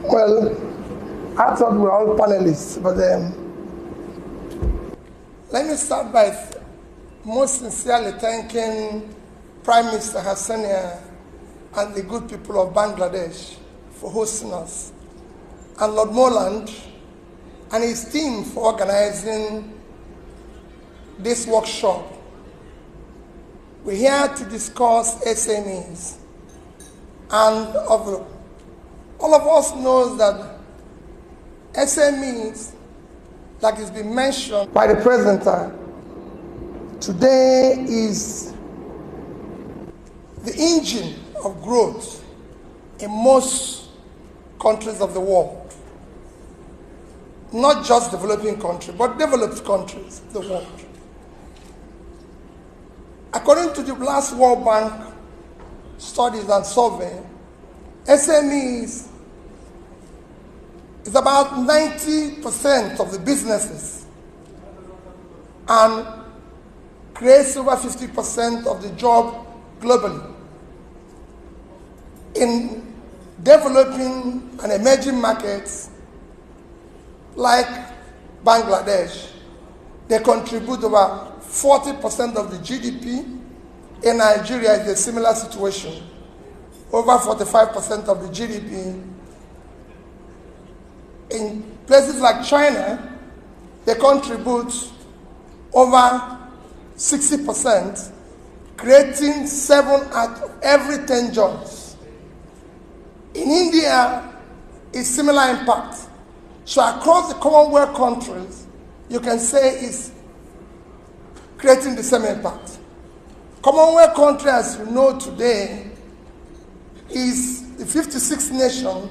Well, I thought we were all panelists, but let me start by most sincerely thanking Prime Minister Hassania and the good people of Bangladesh for hosting us, and Lord Moreland and his team for organizing this workshop. We're here to discuss SMEs, and all of us knows that SMEs, like it's been mentioned by the presenter, today is the engine of growth in most countries of the world. Not just developing countries, but developed countries of the world. According to the last World Bank studies and survey, SMEs is about 90% of the businesses and creates over 50% of the job globally. In developing and emerging markets like Bangladesh, they contribute over 40% of the GDP. In Nigeria, it's a similar situation, over 45% of the GDP. In places like China, they contribute over 60%, creating 7 out of every 10 jobs. In India, it's similar impact. So across the Commonwealth countries, you can say it's creating the same impact. Commonwealth country, as you know today, is the 56th nation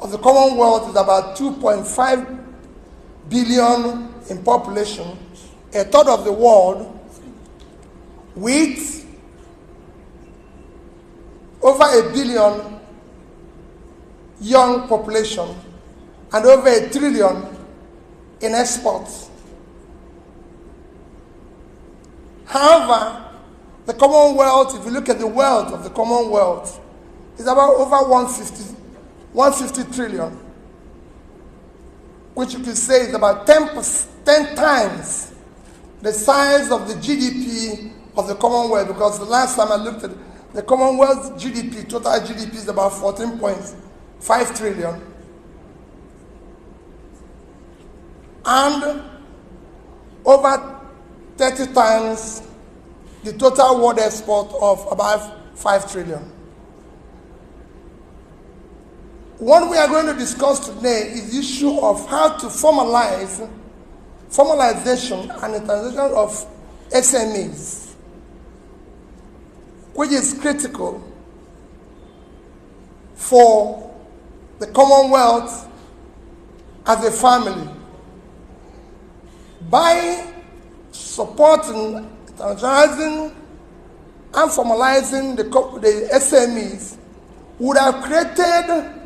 of the Commonwealth, is about 2.5 billion in population, a third of the world, with over 1 billion young population and over 1 trillion in exports. However, the Commonwealth, if you look at the wealth of the Commonwealth, is about over 150 trillion, which you could say is about 10 times the size of the GDP of the Commonwealth, because the last time I looked at it, the Commonwealth GDP, total GDP, is about 14.5 trillion. And over 30 times the total world export of about 5 trillion. What we are going to discuss today is the issue of how to formalization and internationalization of SMEs, which is critical for the Commonwealth as a family. By supporting, internationalizing, and formalizing the SMEs, would have created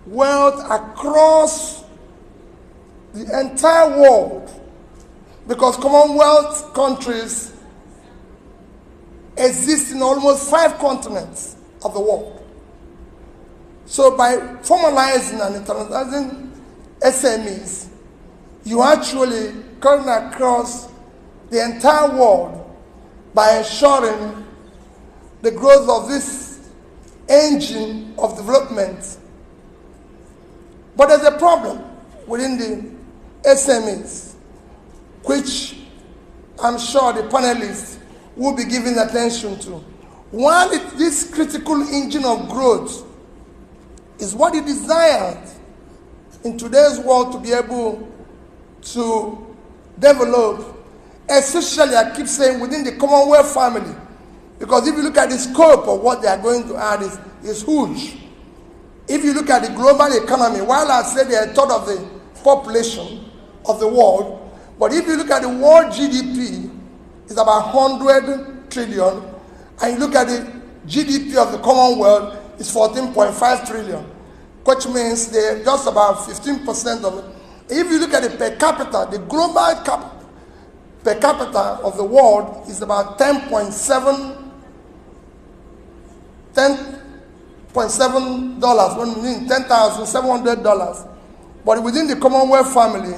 wealth across the entire world, because Commonwealth countries exist in almost 5 continents of the world. So by formalizing and internationalizing SMEs, you actually come across the entire world by ensuring the growth of this engine of development. But there's a problem within the SMEs, which I'm sure the panelists will be giving attention to. While this critical engine of growth is what is desired in today's world to be able to develop, especially, I keep saying, within the Commonwealth family, because if you look at the scope of what they are going to add is huge. If you look at the global economy, while I say they are a third of the population of the world, but if you look at the world GDP, it's about 100 trillion, and you look at the GDP of the Commonwealth, it's 14.5 trillion, which means they're just about 15% of it. If you look at the per capita, the global per capita of the world is about 10.7 when mean $10,700. But within the Commonwealth family,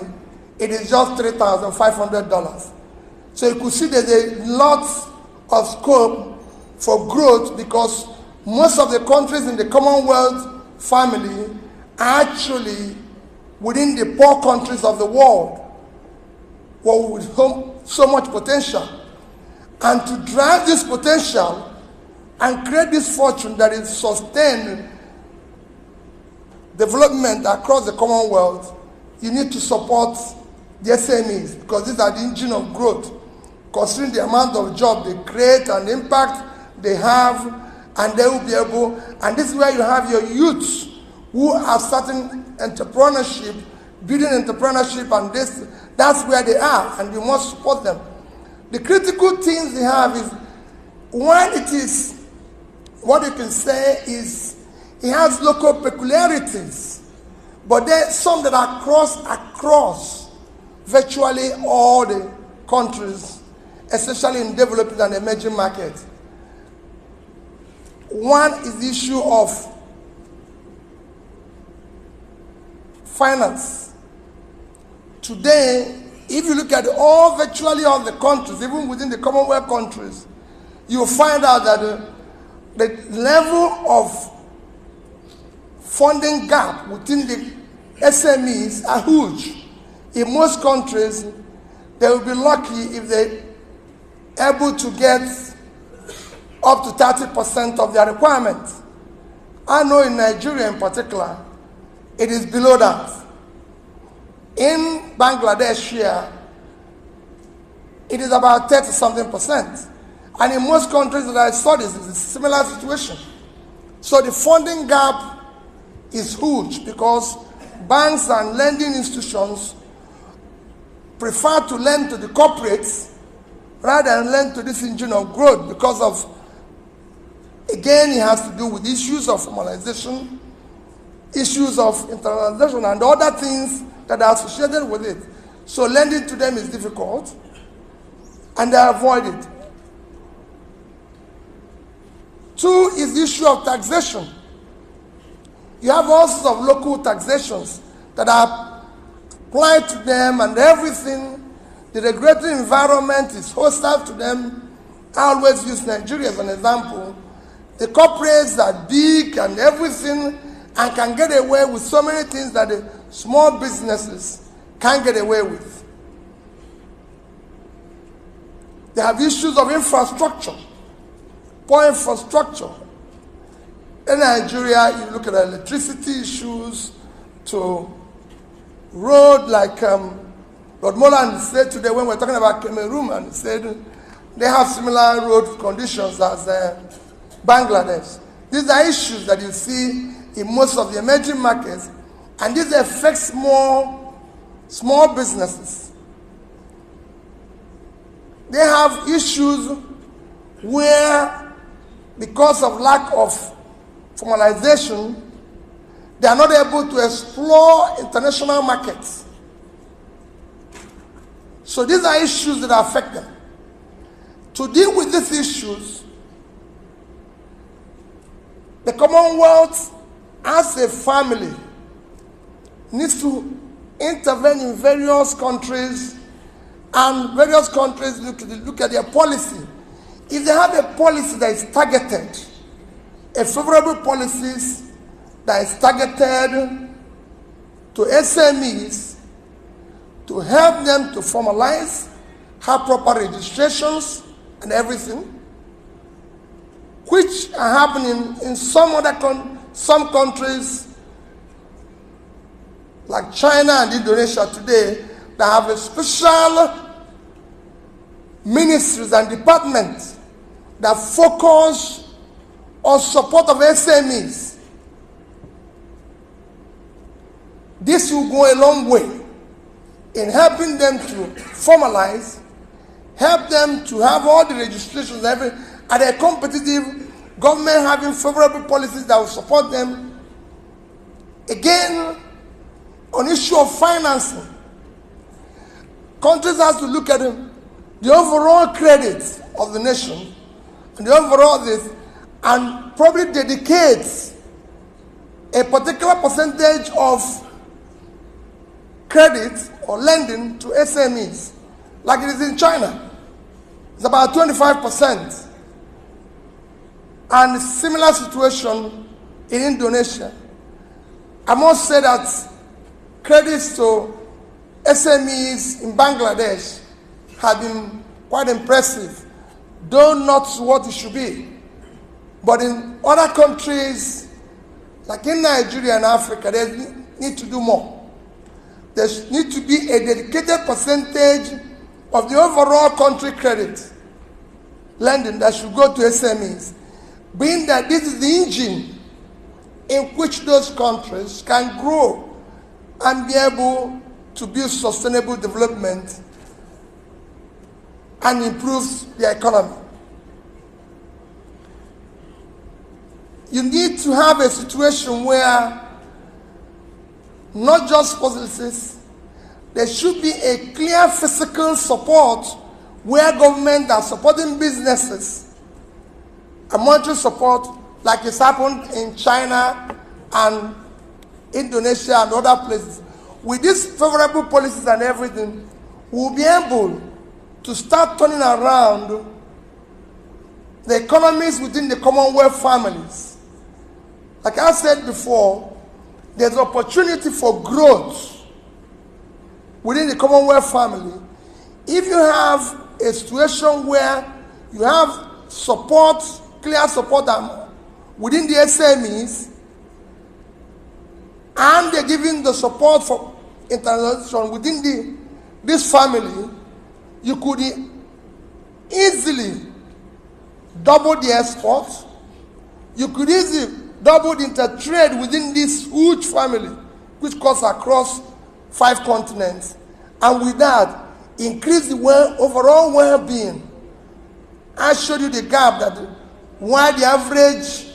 it is just $3,500. So you could see there's a lot of scope for growth, because most of the countries in the Commonwealth family are actually within the poor countries of the world, with so much potential. And to drive this potential and create this fortune that is sustained development across the Commonwealth, you need to support the SMEs, because these are the engine of growth, considering the amount of job they create and the impact they have, and they will be able, and this is where you have your youths who are starting entrepreneurship, building entrepreneurship, and that's where they are, and you must support them. The critical things they have is, one, it is, what you can say is, it has local peculiarities, but there are some that are across virtually all the countries, especially in developing and emerging markets. One is the issue of finance. Today, if you look at virtually all the countries, even within the Commonwealth countries, you'll find out that the level of funding gap within the SMEs are huge. In most countries, they will be lucky if they're able to get up to 30% of their requirements. I know in Nigeria in particular, it is below that. In Bangladesh here, it is about 30-something%. And in most countries that I studied, it's a similar situation. So the funding gap is huge, because banks and lending institutions prefer to lend to the corporates rather than lend to this engine of growth, because of, again, it has to do with issues of formalization, issues of internalization, and other things that are associated with it. So lending to them is difficult, and they avoid it. Two is the issue of taxation. You have all sorts of local taxations that are applied to them, and everything. The regulatory environment is hostile to them. I always use Nigeria as an example. The corporates are big and everything, and can get away with so many things that the small businesses can't get away with. They have issues of infrastructure, poor infrastructure. In Nigeria, you look at electricity issues, to road, like Lord Molan said today when we were talking about Cameroon, and he said they have similar road conditions as Bangladesh. These are issues that you see in most of the emerging markets, and this affects more small businesses. They have issues where, because of lack of formalization, they are not able to explore international markets. So these are issues that affect them. To deal with these issues, the Commonwealth, as a family, needs to intervene in various countries, and various countries look at their policy. If they have a policy that is targeted, a favorable policies that is targeted to SMEs, to help them to formalize, have proper registrations and everything, which are happening in some countries like China and Indonesia today, that have a special ministries and departments that focus on support of SMEs. This will go a long way in helping them to formalize, help them to have all the registrations, and a competitive government having favorable policies that will support them. Again, on issue of financing, countries have to look at the overall credit of the nation, and the overall this, and probably dedicate a particular percentage of credit or lending to SMEs, like it is in China. It's about 25%. And similar situation in Indonesia. I must say that credits to SMEs in Bangladesh have been quite impressive, though not what it should be. But in other countries, like in Nigeria and Africa, they need to do more. There needs to be a dedicated percentage of the overall country credit lending that should go to SMEs, being that this is the engine in which those countries can grow and be able to build sustainable development and improve their economy. You need to have a situation where not just policies, there should be a clear physical support where government are supporting businesses and monetary support, like it's happened in China and Indonesia and other places. With these favorable policies and everything, we'll be able to start turning around the economies within the Commonwealth families. Like I said before, there's opportunity for growth within the Commonwealth family if you have a situation where you have support, clear support within the SMEs, and they're giving the support for internationalization within this family. You could easily double the exports. You could easily double the intertrade within this huge family, which cuts across 5 continents. And with that, increase the overall well-being. I showed you the gap that while the average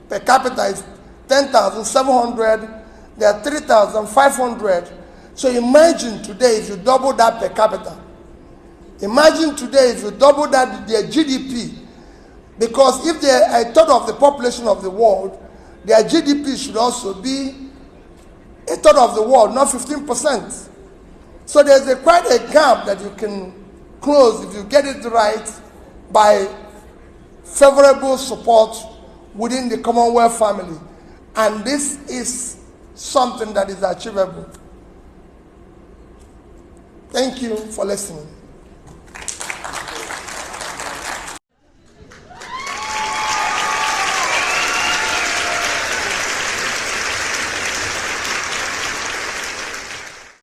per capita is 10,700, there are 3,500. So imagine today if you double that per capita. Imagine today if you double that their GDP. Because if they are a third of the population of the world, their GDP should also be a third of the world, not 15%. So there's quite a gap that you can close if you get it right by favorable support within the Commonwealth family. And this is something that is achievable. Thank you for listening.